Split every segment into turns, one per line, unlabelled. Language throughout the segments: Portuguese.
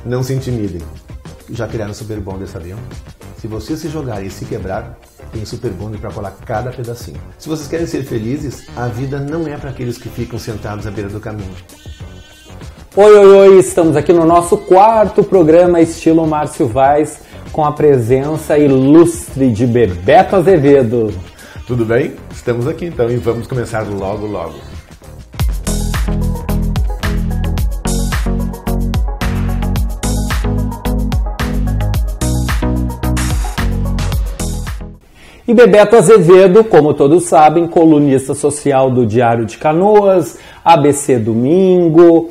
Não se intimidem. Já criaram Super Bonder, sabiam? Se vocês se jogarem e se quebrar, tem Super Bonder para colar cada pedacinho. Se vocês querem ser felizes, a vida não é para aqueles que ficam sentados à beira do caminho.
Oi, estamos aqui no nosso quarto programa estilo Márcio Vaz, com a presença ilustre de Bebeto Azevedo.
Tudo bem? Estamos aqui então e vamos começar logo.
E Bebeto Azevedo, como todos sabem, colunista social do Diário de Canoas, ABC Domingo,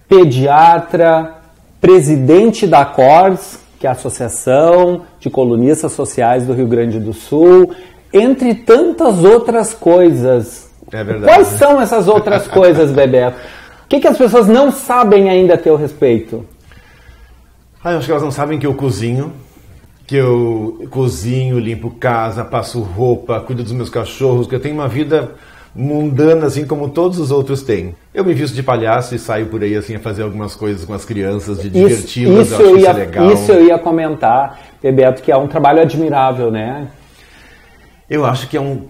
pediatra, presidente da CORS, que é a Associação de Colunistas Sociais do Rio Grande do Sul, entre tantas outras coisas.
É verdade.
Quais são essas outras coisas, Bebeto? O que as pessoas não sabem ainda a teu respeito?
Eu acho que elas não sabem que eu cozinho. Que eu cozinho, limpo casa, passo roupa, cuido dos meus cachorros, que eu tenho uma vida mundana assim como todos os outros têm. Eu me visto de palhaço e saio por aí assim a fazer algumas coisas com as crianças, de diverti-las, eu acho isso legal.
Isso eu ia comentar, Bebeto, que é um trabalho admirável, né?
Eu acho que eu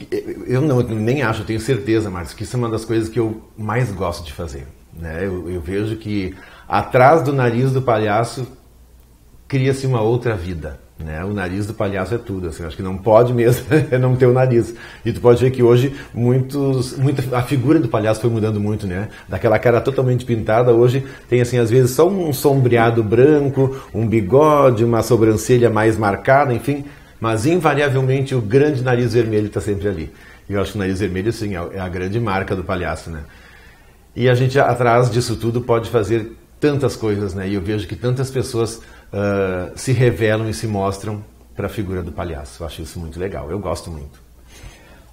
nem acho, eu tenho certeza, Marcos, que isso é uma das coisas que eu mais gosto de fazer, né? Eu vejo que atrás do nariz do palhaço cria-se uma outra vida. Né? O nariz do palhaço é tudo, assim, acho que não pode mesmo não ter o nariz. E tu pode ver que hoje a figura do palhaço foi mudando muito, né? Daquela cara totalmente pintada, hoje tem assim, às vezes só um sombreado branco, um bigode, uma sobrancelha mais marcada, enfim, mas invariavelmente o grande nariz vermelho está sempre ali. E eu acho que o nariz vermelho, sim, é a grande marca do palhaço, né? E a gente, atrás disso tudo, pode fazer tantas coisas, né? E eu vejo que tantas pessoas se revelam e se mostram para a figura do palhaço. Eu acho isso muito legal, eu gosto muito.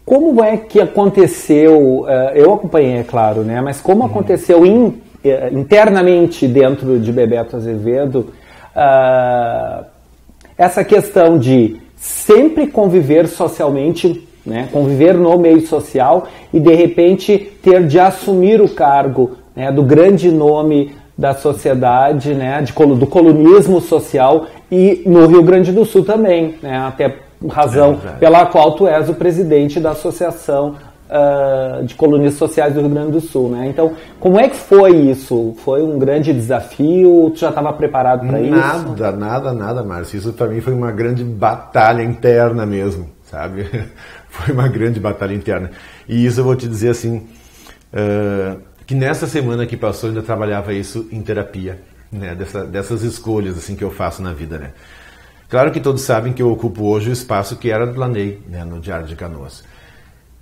Como é que aconteceu, eu acompanhei, é claro, né? Mas como aconteceu internamente dentro de Bebeto Azevedo essa questão de sempre conviver socialmente, né? Conviver no meio social e de repente ter de assumir o cargo, né? Do grande nome da sociedade, né, do colunismo social e no Rio Grande do Sul também, né, até razão pela qual tu és o presidente da Associação de Colunistas Sociais do Rio Grande do Sul, né? Então, como é que foi isso? Foi um grande desafio? Tu já estava preparado para isso?
Nada, Márcio. Isso para mim foi uma grande batalha interna mesmo, sabe? Foi uma grande batalha interna. E isso eu vou te dizer assim, que nessa semana que passou eu ainda trabalhava isso em terapia, né? Dessas escolhas assim que eu faço na vida, né? Claro que todos sabem que eu ocupo hoje o espaço que era do Laney, né? No Diário de Canoas.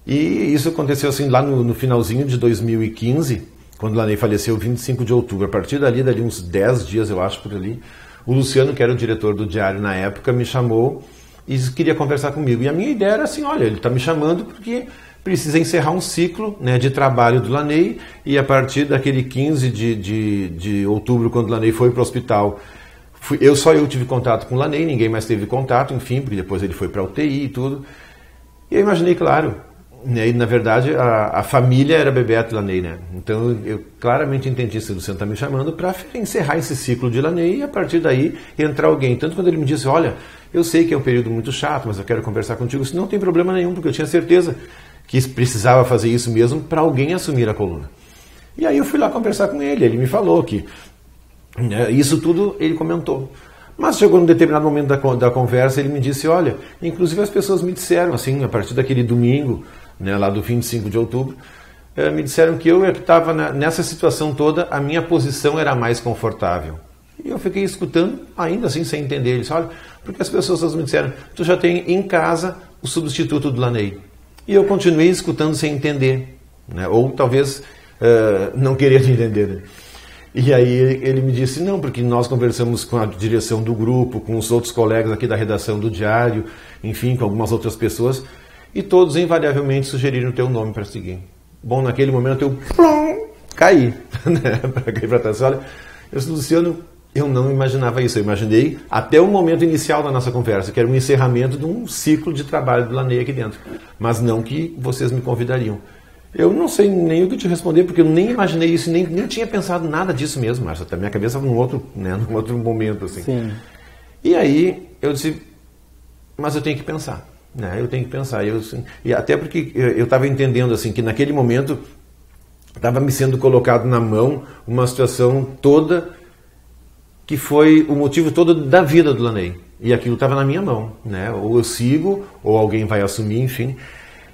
E isso aconteceu assim lá no finalzinho de 2015, quando o Laney faleceu, 25 de outubro. A partir dali uns 10 dias, eu acho, por ali, o Luciano, que era o diretor do Diário na época, me chamou e queria conversar comigo. E a minha ideia era assim, olha, ele está me chamando porque precisa encerrar um ciclo, né, de trabalho do Laney, e a partir daquele 15 de outubro, quando o Laney foi para o hospital, só eu tive contato com o Laney, ninguém mais teve contato, enfim, porque depois ele foi para a UTI e tudo. E eu imaginei, claro, né, e na verdade a família era Bebeto e Laney, né? Então eu claramente entendi se o Luciano está me chamando para encerrar esse ciclo de Laney e a partir daí entrar alguém. Tanto quando ele me disse, olha, eu sei que é um período muito chato, mas eu quero conversar contigo, isso não tem problema nenhum, porque eu tinha certeza que precisava fazer isso mesmo para alguém assumir a coluna. E aí eu fui lá conversar com ele me falou que isso tudo ele comentou. Mas chegou num determinado momento da conversa, ele me disse, olha, inclusive as pessoas me disseram, assim, a partir daquele domingo, né, lá do 25 de outubro, me disseram que eu que estava nessa situação toda, a minha posição era mais confortável. E eu fiquei escutando, ainda assim, sem entender. Ele disse, olha, porque as pessoas me disseram, tu já tem em casa o substituto do Laney. E eu continuei escutando sem entender, né? Ou talvez não querer entender. Né? E aí ele me disse, não, porque nós conversamos com a direção do grupo, com os outros colegas aqui da redação do Diário, enfim, com algumas outras pessoas, e todos invariavelmente sugeriram o teu nome para seguir. Bom, naquele momento eu caí, né? Caí para trás. Olha, eu disse, Luciano, eu não imaginava isso. Eu imaginei até o momento inicial da nossa conversa, que era um encerramento de um ciclo de trabalho do Laney aqui dentro. Mas não que vocês me convidariam. Eu não sei nem o que te responder, porque eu nem imaginei isso, nem tinha pensado nada disso mesmo, Márcio. Até minha cabeça num outro momento, assim.
Sim.
E aí eu disse, mas eu tenho que pensar, né? Eu tenho que pensar. E até porque eu estava entendendo assim que naquele momento estava me sendo colocado na mão uma situação toda que foi o motivo todo da vida do Laney. E aquilo estava na minha mão, né? Ou eu sigo, ou alguém vai assumir, enfim.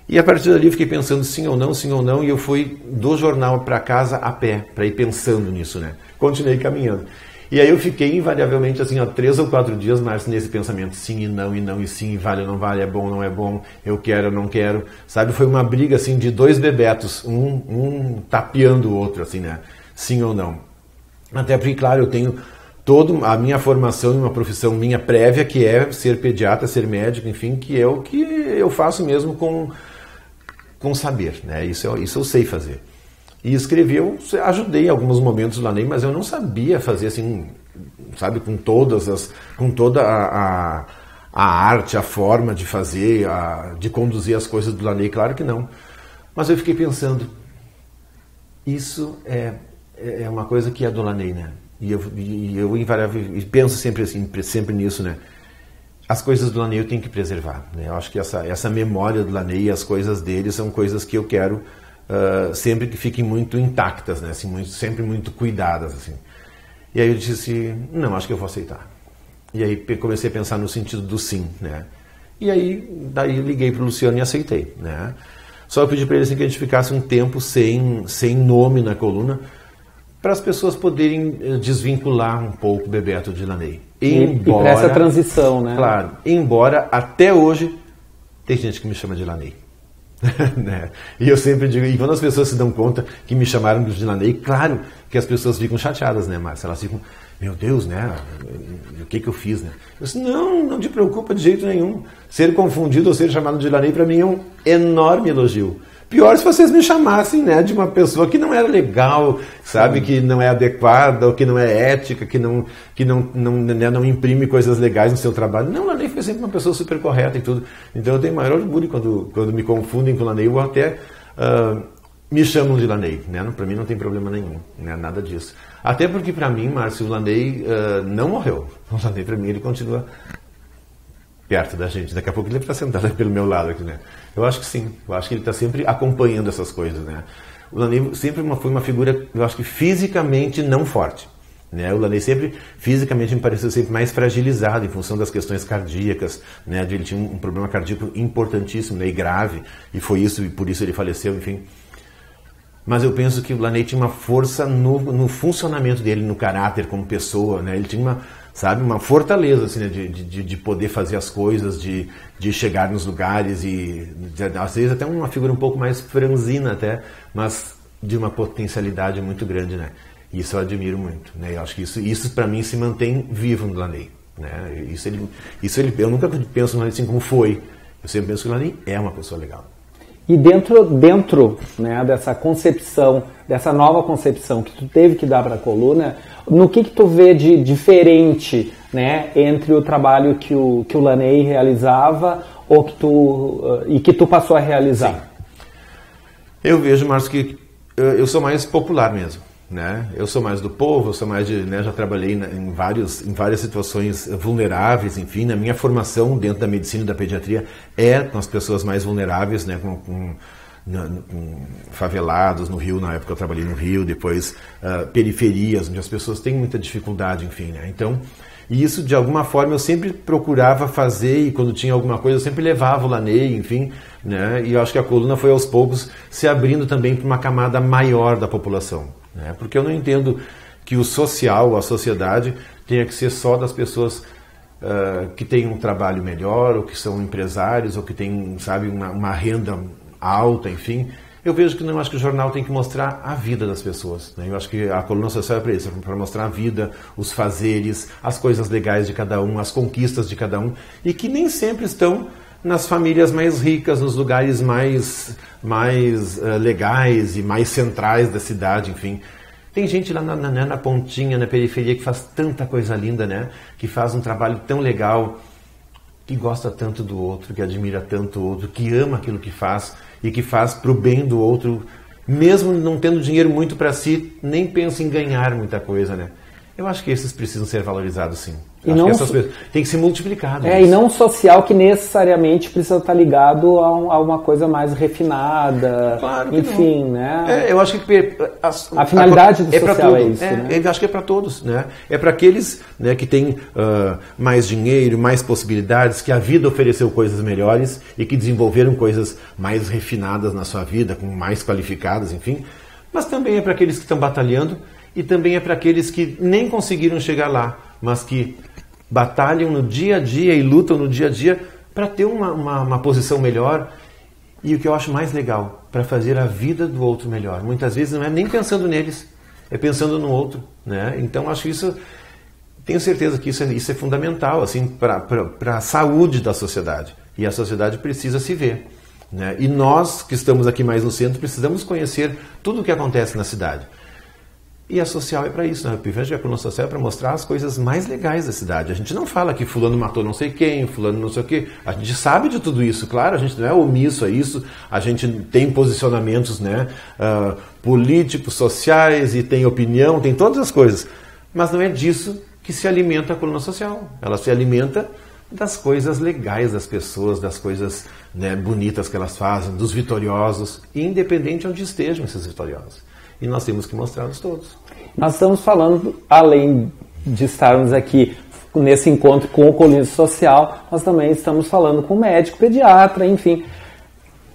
E a partir dali eu fiquei pensando sim ou não, e eu fui do jornal para casa a pé, para ir pensando nisso, né? Continuei caminhando. E aí eu fiquei invariavelmente assim, 3 ou 4 dias, Márcio, nesse pensamento, sim e não, e sim, vale ou não vale, é bom ou não é bom, eu quero ou não quero, sabe? Foi uma briga assim de 2 bebetos, um tapeando o outro, assim, né? Sim ou não. Até porque, claro, eu tenho toda a minha formação em uma profissão minha prévia, que é ser pediatra, ser médico, enfim, que é o que eu faço mesmo com saber, né? Isso eu sei fazer. E escrevi, eu ajudei em alguns momentos lá, mas eu não sabia fazer assim, sabe, com toda a arte, a forma de fazer, de conduzir as coisas do Laney, claro que não. Mas eu fiquei pensando, isso é uma coisa que é do Laney, né? E eu invariavelmente penso sempre nisso, né? As coisas do Laney eu tenho que preservar, né? Eu acho que essa memória do Laney e as coisas dele são coisas que eu quero sempre que fiquem muito intactas, né? Assim, sempre muito cuidadas, assim. E aí eu disse, não, acho que eu vou aceitar. E aí comecei a pensar no sentido do sim, né? E aí daí liguei para o Luciano e aceitei, né? Só eu pedi para ele assim, que a gente ficasse um tempo sem nome na coluna, para as pessoas poderem desvincular um pouco o Bebeto de Laney.
E para essa transição, né?
Claro, embora até hoje tem gente que me chama de Laney. Né? E eu sempre digo, e quando as pessoas se dão conta que me chamaram de Laney, claro que as pessoas ficam chateadas, né, Márcia? Elas ficam, meu Deus, né? O que eu fiz, né? Eu disse, não te preocupa de jeito nenhum. Ser confundido ou ser chamado de Laney para mim é um enorme elogio. Pior se vocês me chamassem, né, de uma pessoa que não era legal, sabe, que não é adequada, ou que não é ética, que não imprime coisas legais no seu trabalho. Não, Laney foi sempre uma pessoa super correta e tudo. Então eu tenho maior orgulho quando me confundem com Laney, ou até me chamam de Laney, né? Para mim não tem problema nenhum, né? Nada disso. Até porque para mim, Márcio, o Laney não morreu. O Laney para mim ele continua perto da gente. Daqui a pouco ele vai estar sentado pelo meu lado aqui, né? Eu acho que sim. Eu acho que ele está sempre acompanhando essas coisas, né? O Laney sempre foi uma figura, eu acho que fisicamente não forte, né? O Laney sempre, fisicamente, me pareceu sempre mais fragilizado em função das questões cardíacas, né? Ele tinha um problema cardíaco importantíssimo, né? E grave, e foi isso, e por isso ele faleceu, enfim. Mas eu penso que o Laney tinha uma força no funcionamento dele, no caráter como pessoa, né? Ele tinha uma fortaleza, assim, né? de poder fazer as coisas, de chegar nos lugares e às vezes até uma figura um pouco mais franzina até, mas de uma potencialidade muito grande, né? Isso eu admiro muito, né? Eu acho que isso para mim se mantém vivo no Laney, né? Eu nunca penso no Laney assim como foi. Eu sempre penso que o Laney é uma pessoa legal.
E dentro, né, dessa concepção, dessa nova concepção que tu teve que dar para a coluna, no que tu vê de diferente, né, entre o trabalho que o Laney realizava e que tu passou a realizar?
Sim. Eu vejo, Márcio, que eu sou mais popular mesmo, né? Eu sou mais do povo, eu sou mais já trabalhei em várias situações vulneráveis, enfim, na minha formação dentro da medicina e da pediatria é com as pessoas mais vulneráveis, né, com favelados no Rio, na época eu trabalhei no Rio, depois periferias, onde as pessoas têm muita dificuldade, enfim, né? Então, isso de alguma forma eu sempre procurava fazer e quando tinha alguma coisa eu sempre levava o Laney, enfim, né? E eu acho que a coluna foi aos poucos se abrindo também para uma camada maior da população, né? Porque eu não entendo que o social, a sociedade, tenha que ser só das pessoas que têm um trabalho melhor, ou que são empresários, ou que têm, sabe, uma renda alta, enfim. Eu vejo que não, acho que o jornal tem que mostrar a vida das pessoas, né? Eu acho que a coluna social é para isso, para mostrar a vida, os fazeres, as coisas legais de cada um, as conquistas de cada um, e que nem sempre estão nas famílias mais ricas, nos lugares mais legais e mais centrais da cidade, enfim. Tem gente lá na pontinha, na periferia, que faz tanta coisa linda, né? Que faz um trabalho tão legal, que gosta tanto do outro, que admira tanto o outro, que ama aquilo que faz e que faz para o bem do outro, mesmo não tendo dinheiro muito para si, nem pensa em ganhar muita coisa, né? Eu acho que esses precisam ser valorizados, sim.
E
acho
não
que essas coisas têm que ser multiplicadas.
E não social que necessariamente precisa estar ligado a uma coisa mais refinada.
Claro que
enfim,
não.
Né?
Eu acho que
a finalidade do social é isso, né?
Eu acho que é para todos, né? É para aqueles, né, que têm mais dinheiro, mais possibilidades, que a vida ofereceu coisas melhores e que desenvolveram coisas mais refinadas na sua vida, com mais qualificadas, enfim. Mas também é para aqueles que estão batalhando e também é para aqueles que nem conseguiram chegar lá, mas que batalham no dia a dia e lutam no dia a dia para ter uma posição melhor. E o que eu acho mais legal, para fazer a vida do outro melhor. Muitas vezes não é nem pensando neles, é pensando no outro, né? Então acho isso, tenho certeza que isso é fundamental assim, para a saúde da sociedade. E a sociedade precisa se ver, né? E nós que estamos aqui mais no centro precisamos conhecer tudo o que acontece na cidade. E a social é para isso, né? O Epifânio, a coluna social é para mostrar as coisas mais legais da cidade. A gente não fala que fulano matou não sei quem, fulano não sei o quê. A gente sabe de tudo isso, claro, a gente não é omisso a isso. A gente tem posicionamentos, né, políticos, sociais, e tem opinião, tem todas as coisas. Mas não é disso que se alimenta a coluna social. Ela se alimenta das coisas legais das pessoas, das coisas, né, bonitas que elas fazem, dos vitoriosos, independente de onde estejam esses vitoriosos. E nós temos que mostrá-los todos.
Nós estamos falando, além de estarmos aqui nesse encontro com o Coluna Social, nós também estamos falando com o médico, pediatra, enfim,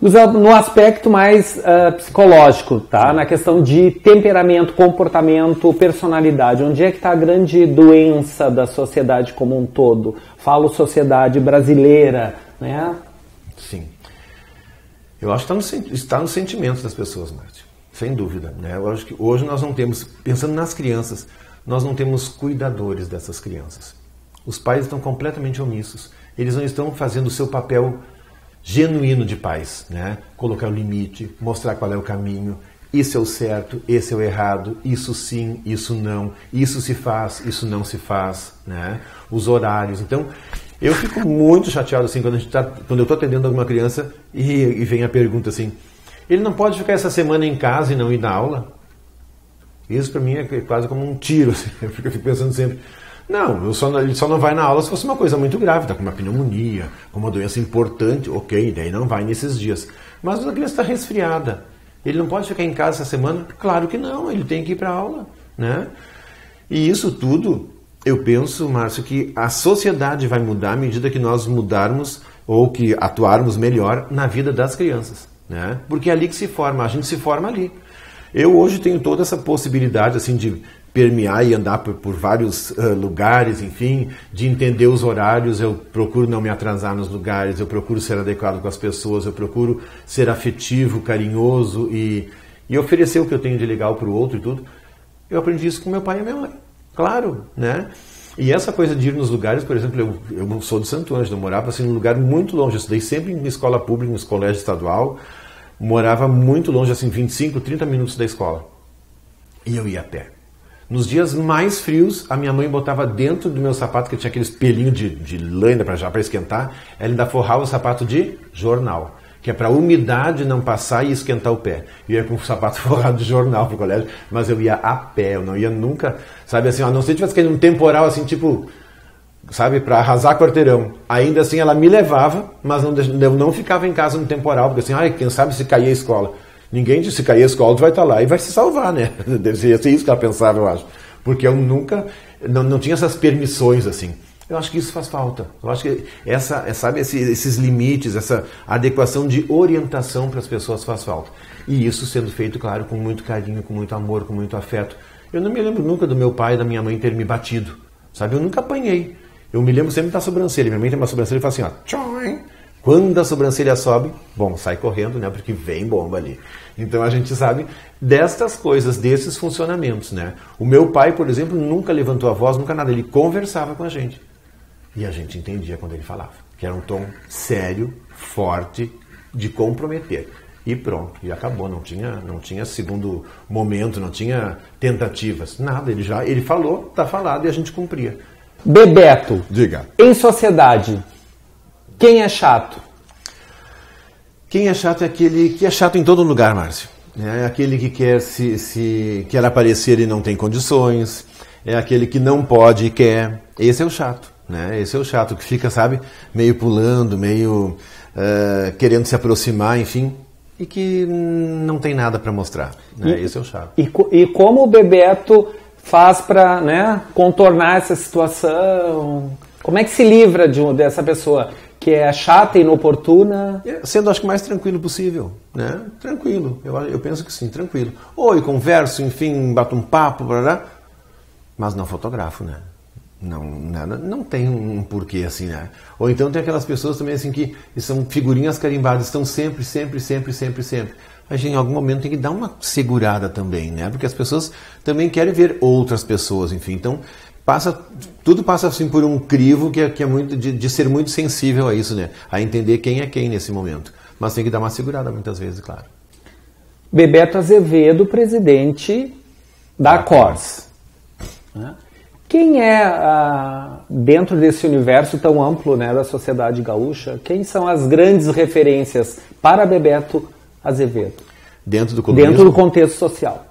no aspecto mais psicológico, tá? Na questão de temperamento, comportamento, personalidade. Onde é que está a grande doença da sociedade como um todo? Falo sociedade brasileira, né?
Sim. Eu acho que está nos sentimentos das pessoas, Márcio. Sem dúvida, né? Eu acho que hoje nós não temos, pensando nas crianças, nós não temos cuidadores dessas crianças. Os pais estão completamente omissos. Eles não estão fazendo o seu papel genuíno de pais, né? Colocar o limite, mostrar qual é o caminho, isso é o certo, esse é o errado, isso sim, isso não, isso se faz, isso não se faz, né? Os horários. Então, eu fico muito chateado assim quando eu estou atendendo alguma criança e vem a pergunta assim: ele não pode ficar essa semana em casa e não ir na aula? Isso para mim é quase como um tiro. Assim. Eu fico pensando sempre, não, ele só não vai na aula se fosse uma coisa muito grave, está com uma pneumonia, com uma doença importante, ok, daí não vai nesses dias. Mas a criança está resfriada, ele não pode ficar em casa essa semana? Claro que não, ele tem que ir para a aula, né? E isso tudo, eu penso, Márcio, que a sociedade vai mudar à medida que nós mudarmos ou que atuarmos melhor na vida das crianças. Né? Porque é ali que se forma, a gente se forma ali. Eu hoje tenho toda essa possibilidade assim, de permear e andar por vários lugares, enfim, de entender os horários, eu procuro não me atrasar nos lugares, eu procuro ser adequado com as pessoas, eu procuro ser afetivo, carinhoso e oferecer o que eu tenho de legal para o outro e tudo. Eu aprendi isso com meu pai e minha mãe, claro, né? E essa coisa de ir nos lugares, por exemplo, eu sou de Santo Ângelo, eu morava assim, num lugar muito longe, eu estudei sempre em escola pública, em colégio estadual, morava muito longe, assim, 25, 30 minutos da escola. E eu ia a pé. Nos dias mais frios, a minha mãe botava dentro do meu sapato, que tinha aqueles pelinhos de lã para esquentar, ela ainda forrava o sapato de jornal, que é para a umidade não passar e esquentar o pé. Eu ia com o sapato forrado de jornal para o colégio, mas eu ia a pé, eu não ia nunca, sabe assim, a não ser que tivesse caindo um temporal assim, tipo, sabe, para arrasar quarteirão. Ainda assim ela me levava, mas eu não ficava em casa no temporal, porque assim, quem sabe se cair a escola. Ninguém disse, se cair a escola, tu vai estar lá e vai se salvar, né? Deve ser isso que ela pensava, eu acho. Porque eu nunca, não tinha essas permissões assim. Eu acho que isso faz falta. Eu acho que sabe, esses limites, essa adequação de orientação para as pessoas faz falta. E isso sendo feito, claro, com muito carinho, com muito amor, com muito afeto. Eu não me lembro nunca do meu pai e da minha mãe ter me batido. Sabe, eu nunca apanhei. Eu me lembro sempre da sobrancelha. Minha mãe tem uma sobrancelha e fala assim, ó, tchoim. Quando a sobrancelha sobe, bom, sai correndo, né, porque vem bomba ali. Então a gente sabe destas coisas, desses funcionamentos, né. O meu pai, por exemplo, nunca levantou a voz, nunca nada. Ele conversava com a gente. E a gente entendia quando ele falava. Que era um tom sério, forte, de comprometer. E pronto, e acabou. Não tinha segundo momento, não tinha tentativas. Nada, ele falou, tá falado e a gente cumpria.
Bebeto.
Diga.
Em sociedade, quem é chato?
Quem é chato é aquele que é chato em todo lugar, Márcio. É aquele que quer aparecer e não tem condições, é aquele que não pode e quer. Esse é o chato, né? Esse é o chato que fica, sabe, meio pulando, meio querendo se aproximar, enfim, e que não tem nada para mostrar. Né? Esse é o chato.
E como o Bebeto faz para, né, contornar essa situação? Como é que se livra dessa pessoa que é chata e inoportuna?
Sendo, acho que, o mais tranquilo possível, né? Tranquilo, eu penso que sim, tranquilo. Oi, converso, enfim, bato um papo, blá, mas não fotografo, né? Não tem um porquê assim, né? Ou então tem aquelas pessoas também assim que são figurinhas carimbadas, estão sempre. Mas em algum momento tem que dar uma segurada também, né? Porque as pessoas também querem ver outras pessoas, enfim. Então, tudo passa assim por um crivo que é muito de ser muito sensível a isso, né? A entender quem é quem nesse momento. Mas tem que dar uma segurada muitas vezes, claro.
Bebeto Azevedo, presidente da Cors. Quem é, dentro desse universo tão amplo, né, da sociedade gaúcha, quem são as grandes referências para Bebeto Azevedo?
Dentro do colonismo?
Dentro do contexto social.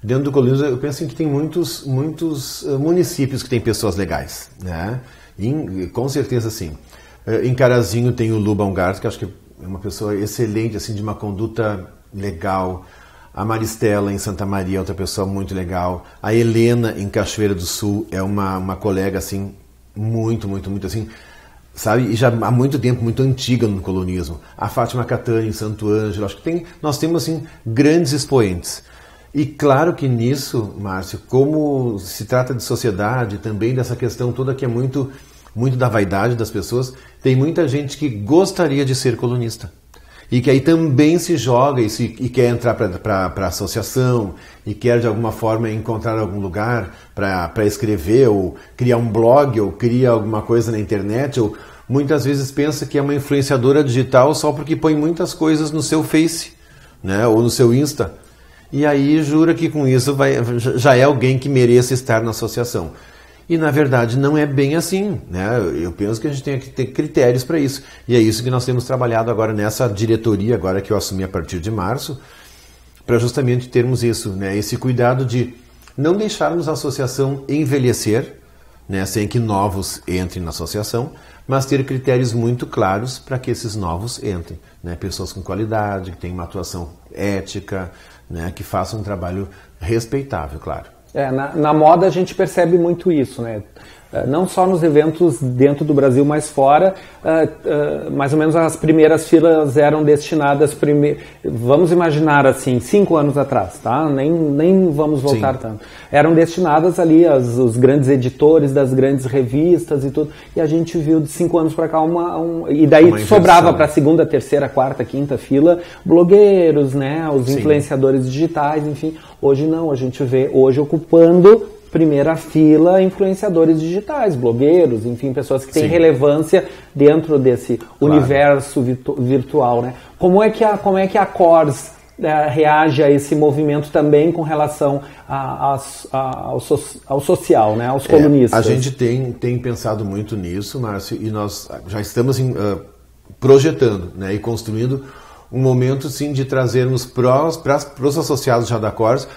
Dentro do colonismo, eu penso que tem muitos municípios que têm pessoas legais, né? Com certeza, sim. Em Carazinho tem o Lu Baumgart, que acho que é uma pessoa excelente, assim, de uma conduta legal. A Maristela, em Santa Maria, é outra pessoa muito legal. A Helena, em Cachoeira do Sul, é uma colega, assim, muito, assim, sabe? E já há muito tempo, muito antiga no colonismo. A Fátima Catani, em Santo Ângelo. Acho que nós temos, assim, grandes expoentes. E claro que nisso, Márcio, como se trata de sociedade, também dessa questão toda que é muito da vaidade das pessoas, tem muita gente que gostaria de ser colunista. E que aí também se joga e quer entrar para a associação e quer de alguma forma encontrar algum lugar para escrever ou criar um blog ou criar alguma coisa na internet ou muitas vezes pensa que é uma influenciadora digital só porque põe muitas coisas no seu Face, né, ou no seu Insta. E aí jura que com isso já é alguém que mereça estar na associação. E na verdade não é bem assim, né? Eu penso que a gente tem que ter critérios para isso. E é isso que nós temos trabalhado agora nessa diretoria, agora que eu assumi a partir de março, para justamente termos isso, né? Esse cuidado de não deixarmos a associação envelhecer, né? Sem que novos entrem na associação, mas ter critérios muito claros para que esses novos entrem, né? Pessoas com qualidade, que tenham uma atuação ética, né? Que façam um trabalho respeitável, claro.
Na moda a gente percebe muito isso, né? Não só nos eventos dentro do Brasil, mas fora, mais ou menos as primeiras filas eram destinadas, vamos imaginar assim, 5 anos atrás, tá? Nem vamos voltar tanto. Eram destinadas ali os grandes editores das grandes revistas e tudo, e a gente viu de 5 anos para cá e daí sobrava para a segunda, terceira, quarta, quinta fila, blogueiros, né? Os influenciadores digitais, enfim. Hoje não, a gente vê hoje ocupando primeira fila influenciadores digitais, blogueiros, enfim, pessoas que têm relevância dentro desse universo virtual, né? Como é que a Cors reage a esse movimento também com relação ao social, né? Aos colunistas?
A gente tem pensado muito nisso, Márcio, e nós já estamos projetando, né, e construindo um momento, sim, de trazermos para os associados já da Cors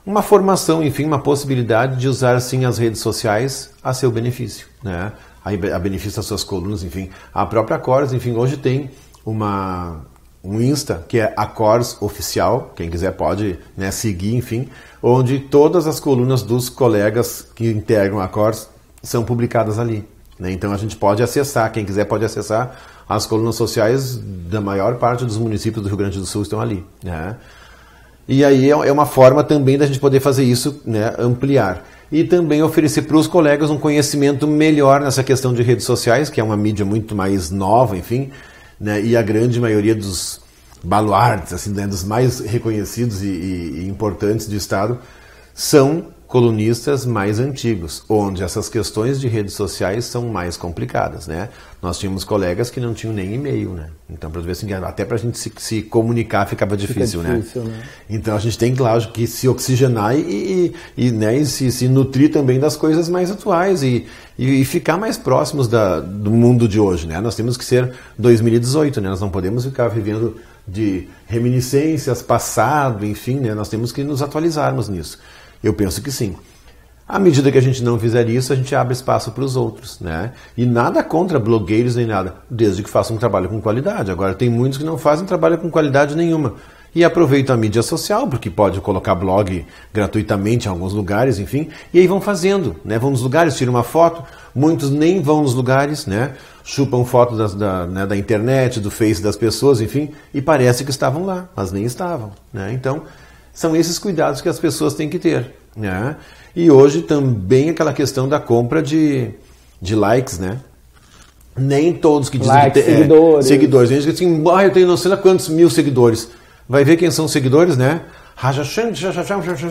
uma formação, enfim, uma possibilidade de usar, assim, as redes sociais a seu benefício, né? A benefício das suas colunas, enfim. A própria Cors, enfim, hoje tem um Insta, que é a Cors Oficial, quem quiser pode, né, seguir, enfim, onde todas as colunas dos colegas que integram a Cors são publicadas ali, né? Então a gente pode acessar, quem quiser pode acessar, as colunas sociais da maior parte dos municípios do Rio Grande do Sul estão ali, né? E aí é uma forma também da gente poder fazer isso, né, ampliar. E também oferecer para os colegas um conhecimento melhor nessa questão de redes sociais, que é uma mídia muito mais nova, enfim, né, e a grande maioria dos baluartes, assim, né, dos mais reconhecidos e importantes do Estado, são colunistas mais antigos, onde essas questões de redes sociais são mais complicadas, né? Nós tínhamos colegas que não tinham nem e-mail, né? Então, para ver assim, até para a gente se comunicar ficava difícil, né? Então, a gente tem, claro, que se oxigenar né, e se nutrir também das coisas mais atuais e ficar mais próximos do mundo de hoje, né? Nós temos que ser 2018, né? Nós não podemos ficar vivendo de reminiscências, passado, enfim, né? Nós temos que nos atualizarmos nisso. Eu penso que sim. À medida que a gente não fizer isso, a gente abre espaço para os outros, né? E nada contra blogueiros nem nada, desde que façam um trabalho com qualidade. Agora, tem muitos que não fazem trabalho com qualidade nenhuma. E aproveitam a mídia social, porque pode colocar blog gratuitamente em alguns lugares, enfim, e aí vão fazendo, né? Vão nos lugares, tiram uma foto, muitos nem vão nos lugares, né? Chupam foto da internet, do Face das pessoas, enfim, e parece que estavam lá, mas nem estavam, né? Então, são esses cuidados que as pessoas têm que ter, né? E hoje também aquela questão da compra de likes, né? Nem todos que dizem
likes,
que
seguidores.
Seguidores. Gente que diz assim, eu tenho não sei lá quantos mil seguidores. Vai ver quem são os seguidores, né?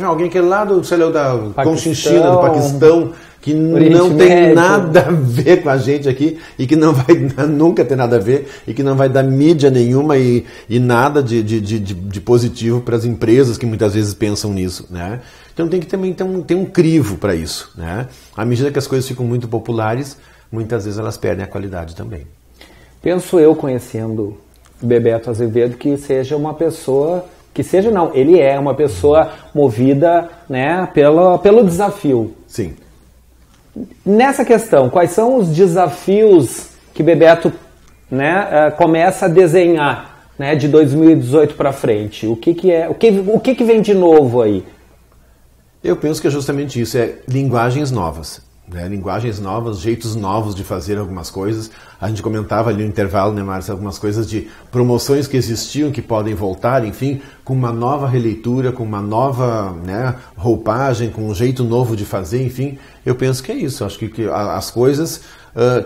Alguém que é lá do, sei lá, da Conchinchina, do Paquistão, que não tem nada a ver com a gente aqui e que não vai nunca ter nada a ver e que não vai dar mídia nenhuma e nada de positivo para as empresas que muitas vezes pensam nisso, né? Então tem que também ter um crivo para isso, né? À medida que as coisas ficam muito populares, muitas vezes elas perdem a qualidade também.
Penso eu, conhecendo Bebeto Azevedo, que seja uma pessoa... ele é uma pessoa movida, né, pelo desafio.
Sim.
Nessa questão, quais são os desafios que Bebeto, né, começa a desenhar, né, de 2018 para frente? O que vem de novo aí?
Eu penso que é justamente isso, linguagens novas. Né, linguagens novas, jeitos novos de fazer algumas coisas. A gente comentava ali no intervalo, né, Márcia, algumas coisas de promoções que existiam, que podem voltar, enfim, com uma nova releitura, com uma nova, né, roupagem, com um jeito novo de fazer, enfim. Eu penso que é isso. Acho que as coisas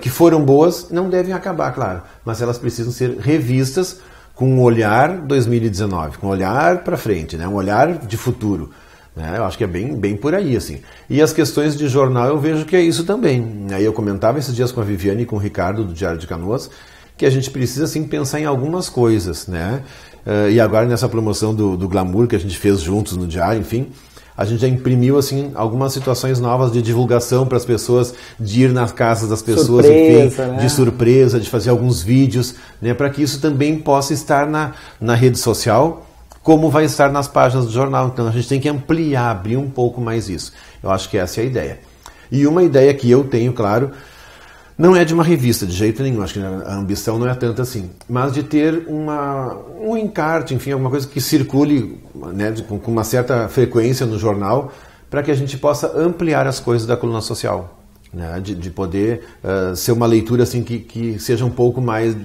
que foram boas não devem acabar, claro, mas elas precisam ser revistas com um olhar 2019, com um olhar para frente, né, um olhar de futuro. Eu acho que é bem por aí, assim. E as questões de jornal eu vejo que é isso também. Aí eu comentava esses dias com a Viviane e com o Ricardo do Diário de Canoas que a gente precisa assim pensar em algumas coisas, né? E agora nessa promoção do Glamour que a gente fez juntos no Diário, enfim, a gente já imprimiu assim algumas situações novas de divulgação para as pessoas, de ir nas casas das pessoas,
surpresa,
enfim,
né?
De surpresa, de fazer alguns vídeos, né? Para que isso também possa estar na rede social, como vai estar nas páginas do jornal. Então a gente tem que ampliar, abrir um pouco mais isso. Eu acho que essa é a ideia. E uma ideia que eu tenho, claro, não é de uma revista, de jeito nenhum, acho que a ambição não é tanto assim, mas de ter um encarte, enfim, alguma coisa que circule, né, com uma certa frequência no jornal, para que a gente possa ampliar as coisas da coluna social. Né, de poder ser uma leitura assim que seja um pouco mais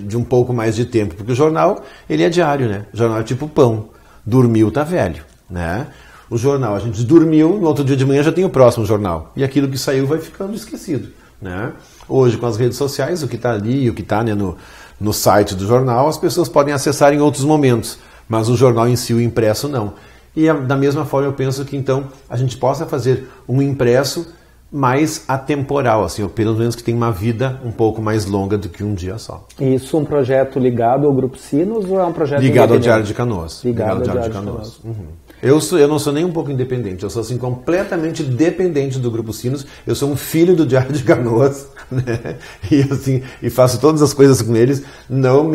de tempo, porque o jornal ele é diário, né? O jornal é tipo pão. Dormiu, tá velho, né? O jornal, a gente dormiu, no outro dia de manhã já tem o próximo jornal. E aquilo que saiu vai ficando esquecido, né? Hoje, com as redes sociais, o que está ali, o que está, né, no site do jornal, as pessoas podem acessar em outros momentos. Mas o jornal em si, o impresso, não. E da mesma forma, eu penso que, então, a gente possa fazer um impresso mais atemporal, assim, ou pelo menos que tem uma vida um pouco mais longa do que um dia só.
Isso um projeto ligado ao Grupo Sinos ou é um projeto
ligado ao Diário de Canoas?
Ligado ao Diário de Canoas.
Uhum. Eu não sou nem um pouco independente, eu sou assim completamente dependente do Grupo Sinos. Eu sou um filho do Diário de Canoas, né? E faço todas as coisas com eles. Não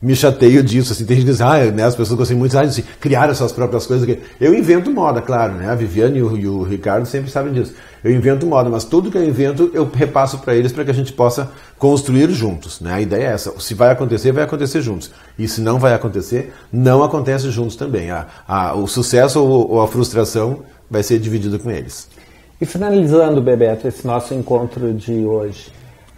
me chateio disso, assim, tem gente que diz, né, as pessoas gostam muito de criar as suas próprias coisas. Eu invento moda, claro, né, a Viviane e o Ricardo sempre sabem disso. Eu invento moda, mas tudo que eu invento eu repasso para eles para que a gente possa construir juntos, né, a ideia é essa. Se vai acontecer juntos. E se não vai acontecer, não acontece juntos também. O sucesso ou a frustração vai ser dividido com eles.
E finalizando, Bebeto, esse nosso encontro de hoje,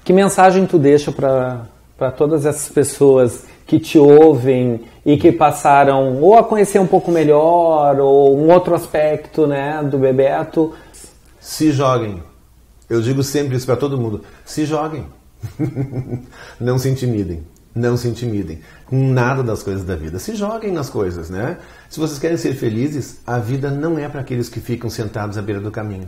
que mensagem tu deixa para todas essas pessoas que te ouvem e que passaram ou a conhecer um pouco melhor ou um outro aspecto, né, do Bebeto?
Se joguem. Eu digo sempre isso para todo mundo. Se joguem. Não se intimidem. Não se intimidem com nada das coisas da vida. Se joguem nas coisas, né? Se vocês querem ser felizes, a vida não é para aqueles que ficam sentados à beira do caminho.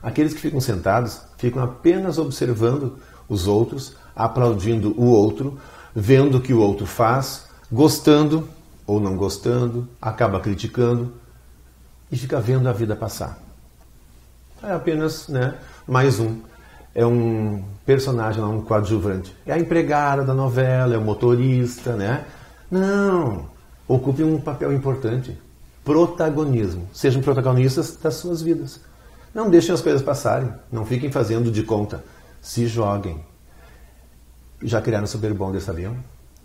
Aqueles que ficam sentados ficam apenas observando os outros, aplaudindo o outro, vendo o que o outro faz, gostando ou não gostando, acaba criticando e fica vendo a vida passar. É apenas, né, mais um. É um personagem, um coadjuvante. É a empregada da novela, é o motorista, né? Não, ocupe um papel importante. Protagonismo. Sejam protagonistas das suas vidas. Não deixem as coisas passarem. Não fiquem fazendo de conta. Se joguem. Já criaram Super Bonder, sabiam?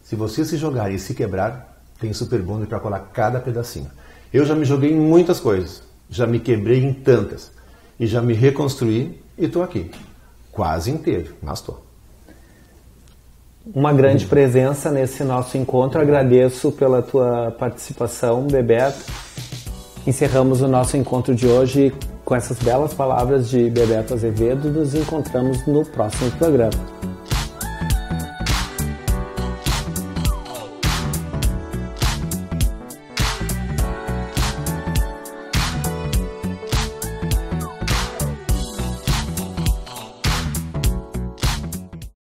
Se você se jogar e se quebrar, tem Super Bonder para colar cada pedacinho. Eu já me joguei em muitas coisas. Já me quebrei em tantas. E já me reconstruí e estou aqui. Quase inteiro, mas estou.
Uma grande presença nesse nosso encontro. Agradeço pela tua participação, Bebeto. Encerramos o nosso encontro de hoje com essas belas palavras de Bebeto Azevedo. Nos encontramos no próximo programa.